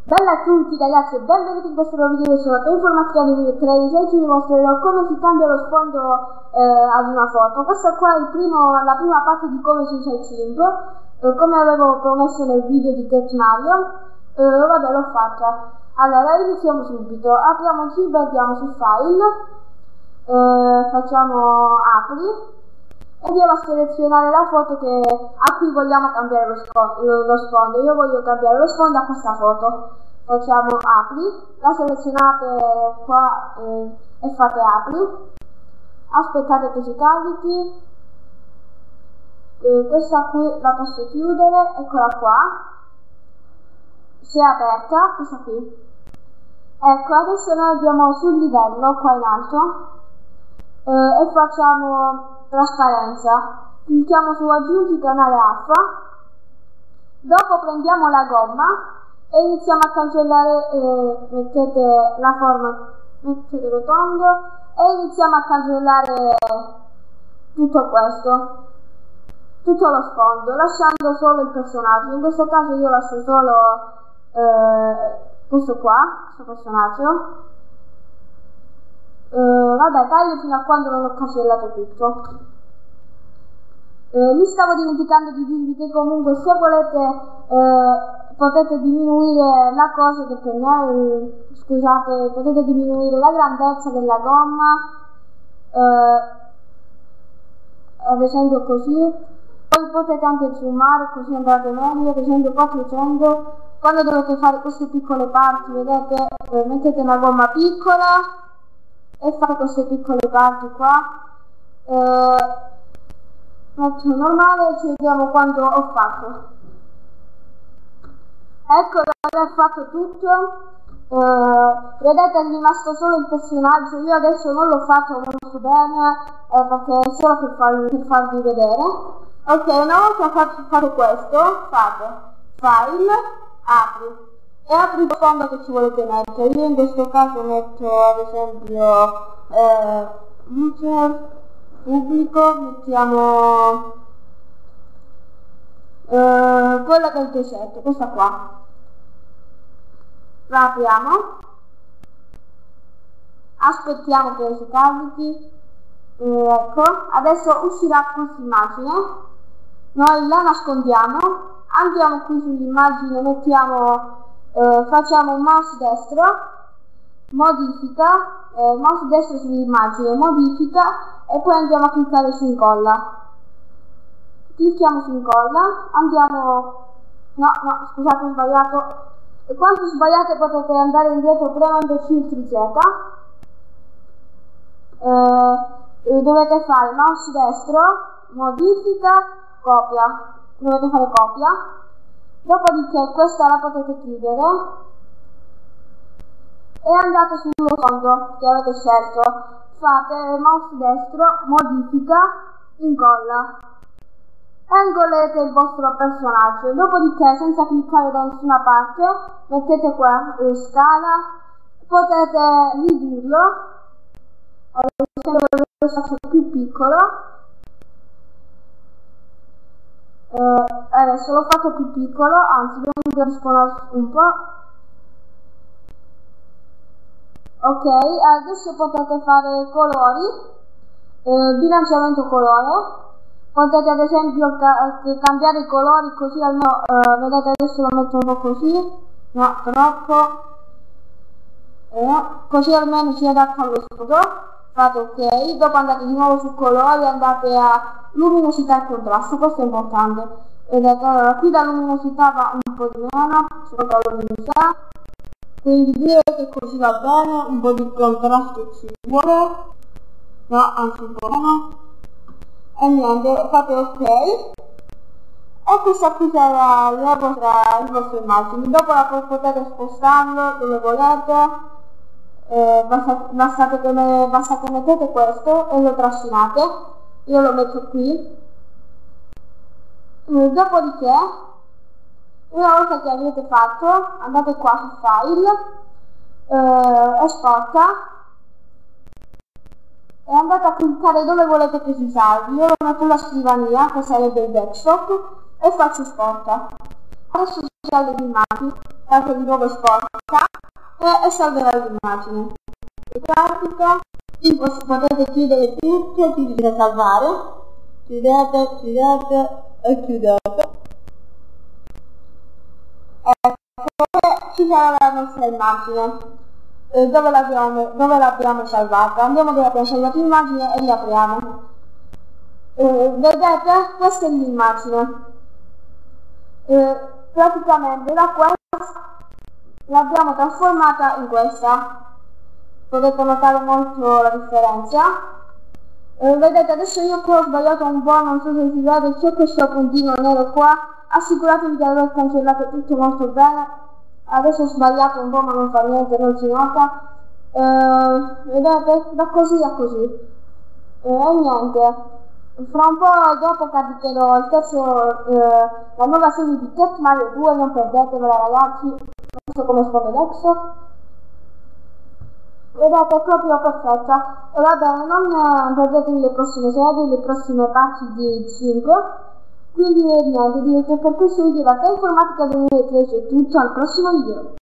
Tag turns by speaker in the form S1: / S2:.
S1: Bella a tutti ragazzi e benvenuti in questo nuovo video su Informazioni 2013. Oggi vi mostrerò come si cambia lo sfondo ad una foto. Questa qua è la prima parte di come si usa il chimp, come avevo promesso nel video di Get Mario. Vabbè, l'ho fatta. Allora iniziamo subito, apriamo il chimp e andiamo su File, facciamo Apri e andiamo a selezionare la foto a cui vogliamo cambiare lo sfondo. Io voglio cambiare lo sfondo a questa foto. Facciamo Apri, la selezionate qua e fate Apri. Aspettate che si carichi. Questa qui la posso chiudere, eccola qua. Si è aperta, questa qui. Ecco, adesso noi andiamo sul livello, qua in alto, e facciamo trasparenza. Clicchiamo su aggiungi canale alfa, dopo prendiamo la gomma e iniziamo a cancellare, mettete la forma, mettete rotondo e iniziamo a cancellare tutto questo, tutto lo sfondo, lasciando solo il personaggio. In questo caso io lascio solo questo personaggio. Vabbè, taglio fino a quando non ho cancellato tutto. Mi stavo dimenticando di dirvi che comunque se volete potete diminuire la cosa del pennello, scusate, potete diminuire la grandezza della gomma, ad esempio così. Poi potete anche zoomare, così andate meglio, ad esempio 400. Quando dovete fare queste piccole parti, vedete, mettete una gomma piccola e fate queste piccole parti qua. Metto normale e ci vediamo quando ho fatto. Ecco, ho fatto tutto. Vedete, è rimasto solo il personaggio. Io adesso non l'ho fatto molto bene perché è solo per farvi vedere. Ok, una volta fatto questo, fate File, Apri e apri il fondo che ci volete mettere. Io in questo caso metto ad esempio pubblico, mettiamo quella del deserto, questa qua. La apriamo, aspettiamo che si carichi. Ecco, adesso uscirà questa immagine, noi la nascondiamo, andiamo qui sull'immagine, facciamo un mouse destro, modifica, mouse destro sull'immagine, modifica e poi andiamo a cliccare su incolla. Clicchiamo su incolla, andiamo, no, scusate, ho sbagliato. E quando sbagliate potete andare indietro premendo Ctrl Z. Dovete fare mouse destro, modifica, copia. Dovete fare copia. Dopodiché questa la potete chiudere e andate sullo sfondo che avete scelto. Fate mouse destro, modifica, incolla e incollate il vostro personaggio. Dopodiché, senza cliccare da nessuna parte, mettete qua scala, potete ridurlo, lo faccio più piccolo. Adesso l'ho fatto più piccolo, anzi lo ingrandisco un po'. Ok, adesso potete fare colori, bilanciamento colore. Potete ad esempio cambiare i colori, così almeno, vedete, adesso lo metto un po' così, no, troppo, così almeno si adatta allo sfondo. Fate ok, dopo andate di nuovo su colori, andate a luminosità e contrasto, questo è importante. Vedete, allora qui la luminosità va un po' di meno, solo la luminosità, quindi direi che così va bene, un po' di contrasto ci vuole, no, anzi un po' meno. E niente, fate ok e questa qui sarà il vostro immagine. Dopo la potete spostarlo dove volete, basta che mettete questo e lo trascinate. Io lo metto qui. Dopodiché, una volta che avete fatto, andate qua su File, esporta e andate a cliccare dove volete che si salvi. Io lo metto sulla scrivania, che sarebbe il desktop, e faccio esporta. Adesso si salva l'immagine. parte di nuovo sporca e salverà l'immagine. Grafica, potete chiudere tutto, chiudete salvare, chiudete e chiudete. Ci sarà la nostra immagine. Dove l'abbiamo salvata? Andiamo dove abbiamo salvato l'immagine e riapriamo. Vedete? Questa è l'immagine. Praticamente da questa l'abbiamo trasformata in questa. Potete notare molto la differenza. Vedete, adesso io qua ho sbagliato un po', non so se si vede, c'è questo puntino nero qua. Assicuratevi di aver cancellato tutto molto bene. Adesso ho sbagliato un po', ma non fa niente, non si nota. Vedete? Da così a così. E niente. Fra un po' dopo caricherò il terzo, la nuova serie di Cat Mario 2, non perdetevela ragazzi. Non so come sfondo adesso. Vedete, è proprio perfetta. E va bene, non perdetevi le prossime serie, le prossime parti di 5. Quindi niente, direi che per questo video da Te Informatica 2013 è tutto, al prossimo video.